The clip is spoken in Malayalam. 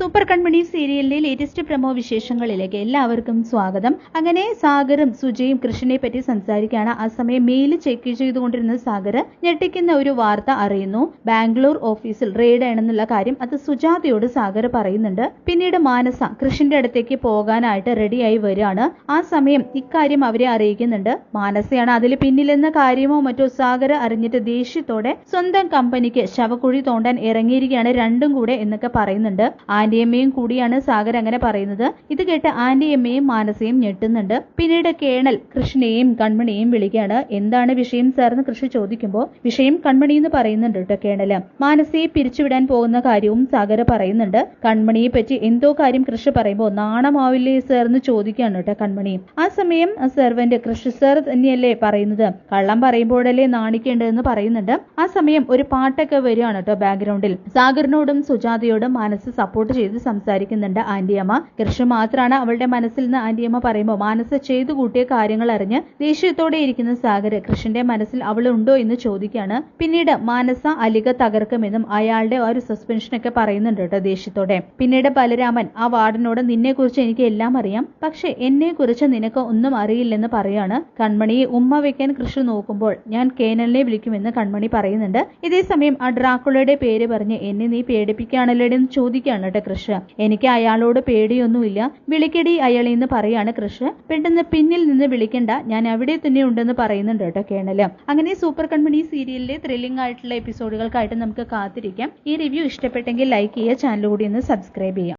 സൂപ്പർ കൺമണി സീരിയലിലെ ലേറ്റസ്റ്റ് പ്രമോ വിശേഷങ്ങളിലേക്ക് എല്ലാവർക്കും സ്വാഗതം. അങ്ങനെ സാഗറും സുജയും കൃഷ്ണനെ പറ്റി സംസാരിക്കുകയാണ്. ആ സമയം മെയിൽ ചെക്ക് ചെയ്തുകൊണ്ടിരുന്ന സാഗർ ഞെട്ടിക്കുന്ന ഒരു വാർത്ത അറിയുന്നു. ബാംഗ്ലൂർ ഓഫീസിൽ റെയ്ഡ് ആണെന്നുള്ള കാര്യം അത് സുജാതയോട് സാഗർ പറയുന്നുണ്ട്. പിന്നീട് മാനസ കൃഷ്ണന്റെ അടുത്തേക്ക് പോകാനായിട്ട് റെഡിയായി വരികയാണ്. ആ സമയം ഇക്കാര്യം അവരെ അറിയിക്കുന്നുണ്ട്. മാനസയാണ് അതിൽ പിന്നിലെന്ന കാര്യമോ മറ്റോ സാഗർ അറിഞ്ഞിട്ട് ദേഷ്യത്തോടെ സ്വന്തം കമ്പനിക്ക് ശവക്കുഴി തോണ്ടാൻ ഇറങ്ങിയിരിക്കുകയാണ് രണ്ടും കൂടെ എന്നൊക്കെ പറയുന്നുണ്ട്. ആന്റിയമ്മയും കൂടിയാണ് സാഗർ അങ്ങനെ പറയുന്നത്. ഇത് കേട്ട് ആന്റിയമ്മയും മാനസയും ഞെട്ടുന്നുണ്ട്. പിന്നീട് കേണൽ കൃഷ്ണയെയും കൺമണിയെയും വിളിക്കുകയാണ്. എന്താണ് വിഷയം സാർ എന്ന് കൃഷ്ണ ചോദിക്കുമ്പോൾ വിഷയം കൺമണി എന്ന് പറയുന്നുണ്ട് കേട്ടോ കേണല്. മാനസയെ പിരിച്ചുവിടാൻ പോകുന്ന കാര്യവും സാഗർ പറയുന്നുണ്ട്. കൺമണിയെ പറ്റി എന്തോ കാര്യം കൃഷ്ണ പറയുമ്പോൾ നാണമാവില്ലേ സാർ എന്ന് ചോദിക്കുകയാണ് കേട്ടോ കൺമണി. ആ സമയം സെർവന്റ് കൃഷ്ണ സാർ തന്നെയല്ലേ പറയുന്നത്, കള്ളം പറയുമ്പോഴല്ലേ നാണിക്കേണ്ടതെന്ന് പറയുന്നുണ്ട്. ആ സമയം ഒരു പാട്ടൊക്കെ വരികയാണ് കേട്ടോ ബാക്ക്ഗ്രൗണ്ടിൽ. സാഗറിനോടും സുജാതയോടും മാനസ സപ്പോർട്ട് ചെയ്ത് സംസാരിക്കുന്നുണ്ട് ആന്റിയമ്മ. കൃഷ്ണ മാത്രമാണ് അവളുടെ മനസ്സിൽ നിന്ന് ആന്റിയമ്മ പറയുമ്പോൾ മാനസ ചെയ്തു കൂട്ടിയ കാര്യങ്ങൾ അറിഞ്ഞ് ദേഷ്യത്തോടെ ഇരിക്കുന്ന സാഗർ കൃഷ്ണന്റെ മനസ്സിൽ അവളുണ്ടോ എന്ന് ചോദിക്കുകയാണ്. പിന്നീട് മാനസ അലിക തകർക്കുമെന്നും അയാളുടെ ഒരു സസ്പെൻഷനൊക്കെ പറയുന്നുണ്ട് കേട്ടോ ദേഷ്യത്തോടെ. പിന്നീട് ബലരാമൻ ആ വാർഡനോട് നിന്നെ കുറിച്ച് എനിക്ക് എല്ലാം അറിയാം, പക്ഷെ എന്നെ കുറിച്ച് നിനക്ക് ഒന്നും അറിയില്ലെന്ന് പറയാണ്. കൺമണിയെ ഉമ്മ വെക്കാൻ കൃഷ്ണ നോക്കുമ്പോൾ ഞാൻ കേനലിനെ വിളിക്കുമെന്ന് കൺമണി പറയുന്നുണ്ട്. ഇതേസമയം ആ ഡ്രാക്കുളയുടെ പേര് പറഞ്ഞ് എന്നെ നീ പേടിപ്പിക്കുകയാണല്ലോ എന്ന് ചോദിക്കുകയാണ് കേട്ടോ കൃഷ്ണ. എനിക്ക് അയാളോട് പേടിയൊന്നുമില്ല, വിളിക്കടി അയാളെന്ന് പറയാണ് കൃഷ്ണ. പെട്ടെന്ന് പിന്നിൽ നിന്ന് വിളിക്കണ്ട, ഞാൻ അവിടെ തന്നെ ഉണ്ടെന്ന് പറയുന്നുണ്ട് കേട്ടോ കേണല്. അങ്ങനെ സൂപ്പർ കൺമണി സീരിയലിലെ ത്രില്ലിംഗ് ആയിട്ടുള്ള എപ്പിസോഡുകൾക്കായിട്ട് നമുക്ക് കാത്തിരിക്കാം. ഈ റിവ്യൂ ഇഷ്ടപ്പെട്ടെങ്കിൽ ലൈക്ക് ചെയ്യുക, ചാനൽ കൂടി ഒന്ന് സബ്സ്ക്രൈബ് ചെയ്യാം.